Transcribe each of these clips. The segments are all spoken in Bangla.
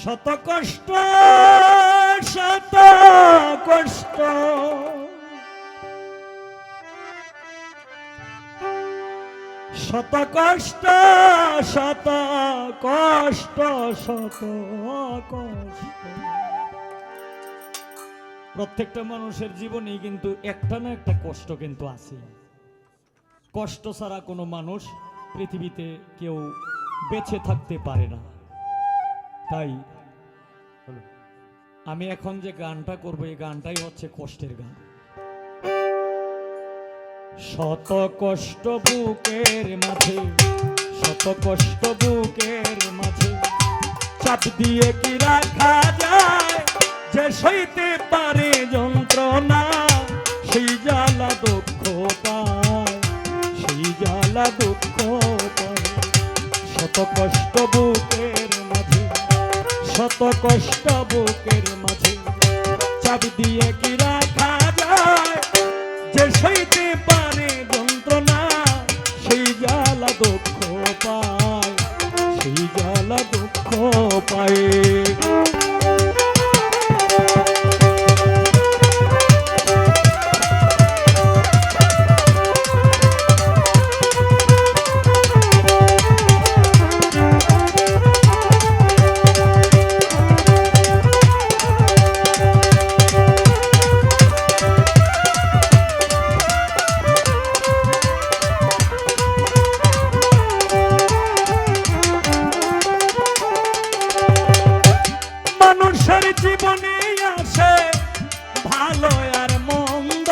শত কষ্ট শত কষ্ট শত কষ্ট শত কষ্ট শত কষ্ট। প্রত্যেকটা মানুষের জীবনে কিন্তু একটা না একটা কষ্ট কিন্তু আছে। কষ্ট ছাড়া কোনো মানুষ পৃথিবীতে কেউ বেঁচে থাকতে পারে না। তাই আমি এখন যে গানটা করব এই গানটাই হচ্ছে কষ্টের গান। শত কষ্ট বুকের মাঝে শত কষ্ট বুকের মাঝে চাপ দিয়ে কি রাখা যায়, যে সইতে পারে যন্ত্রণা সেই জ্বালা দুঃখ পায়, সেই জ্বালা দুঃখ পায়। শত কষ্ট বুকের মাঝে শত কষ্ট বুকের মাঝে চাপ দিয়ে কি রাখা যায়, যে সইতে পারে যন্ত্রণা সেই জ্বালা দুঃখ পায়, সেই জ্বালা দুঃখ পায়। জীবনে আসে ভালো আর মন্দ,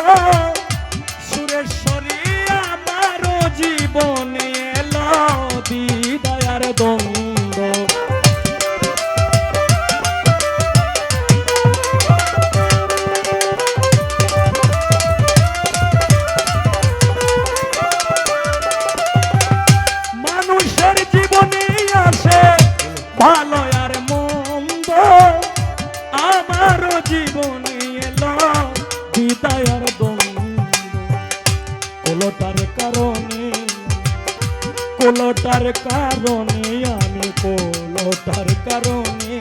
সুরেশ্বরী আমারও জীবনে এলো দ্বিধা আর দ্বন্দ্ব। মানুষের জীবনে আসে ভালো আর মন্দ, আমারও জীবনে এলো বিদায়ের দ্বন্দ্ব। কোলটার কারণে কোলটার কারণে আমি কোলটার কারণে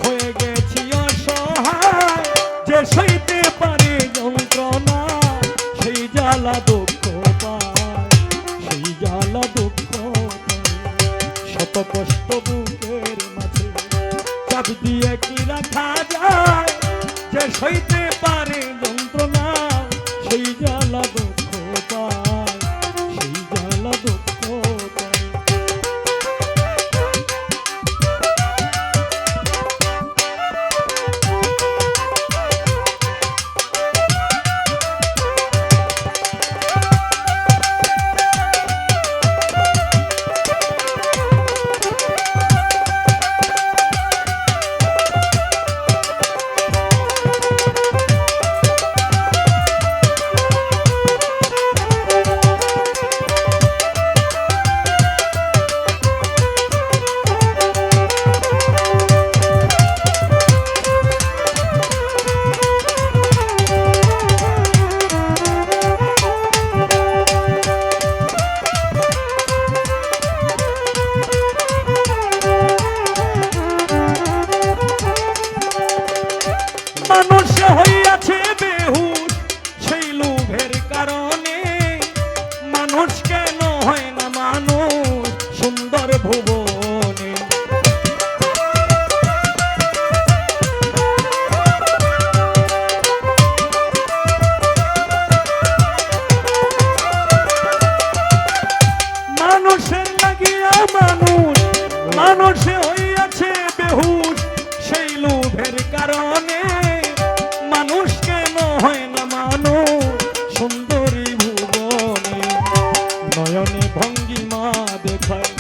হয়ে গেছি অসহায়, যে সইতে পারে যন্ত্রণা সেই জ্বালা দুঃখ পায়, সেই জ্বালা দুঃখ পায়। শত কষ্ট বুকের মাঝে চাপ দিয়ে কি রাখা যায়, যে সইতে পারে যন্ত্রণা সেই জ্বালা দুঃখ পায়, সেই জ্বালা দুঃখ পায়। মানুষ হইয়াছে বেহুশ সেই লোভের কারণে, মানুষ কেন হয় না মানুষ সুন্দর ভুবনে। মানুষের লাগিয়া মানুষ মানুষ হইয়াছে বেহুশ সেই লোভের কারণে, মানুষ কেন হয় না মানুষ সুন্দরী ভুবনে। নয়নে ভঙ্গিমা দেখায়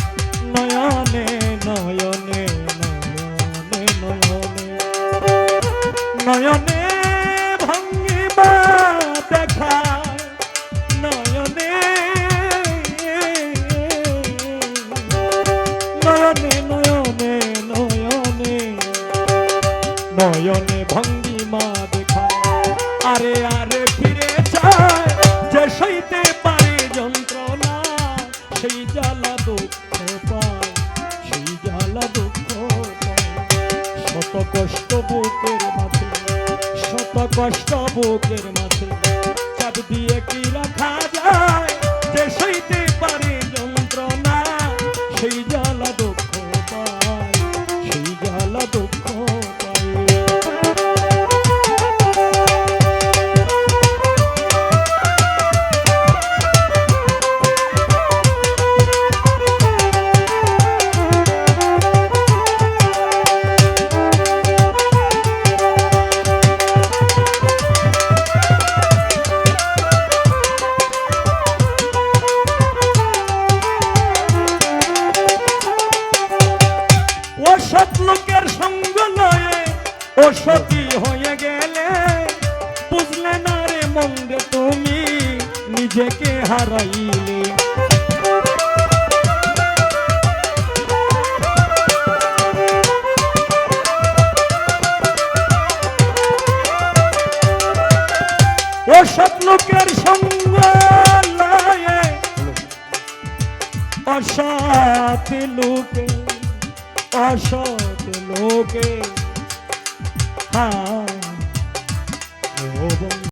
নয়নে নয়নে নয়নে নয়নে নয়নে ভঙ্গিমা দেখায় নয়নে নয়নে নয়নে নয়নে নয়নে ভঙ্গিমা দেখায়। আরে আরে ফিরে যায়, যে সইতে পারে যন্ত্রণা সেই জ্বালা দুঃখ পায়, সেই জ্বালা দুঃখ পায়। বুকের মাঝে চাপ দিয়ে কি রাখা যায়, যে সইতে পারে যন্ত্রণা সেই জ্বালা দুঃখ পায়, সেই জ্বালা দুঃখ পায়। অসৎ লোকের সঙ্গ লয়ে অসতী হয়ে গেলে, বুঝলে না রে মন্দে তুমি নিজেকে হারাইলে। অসৎ লোকের সঙ্গ লয়ে অসৎ লোকে, অসৎ লোকে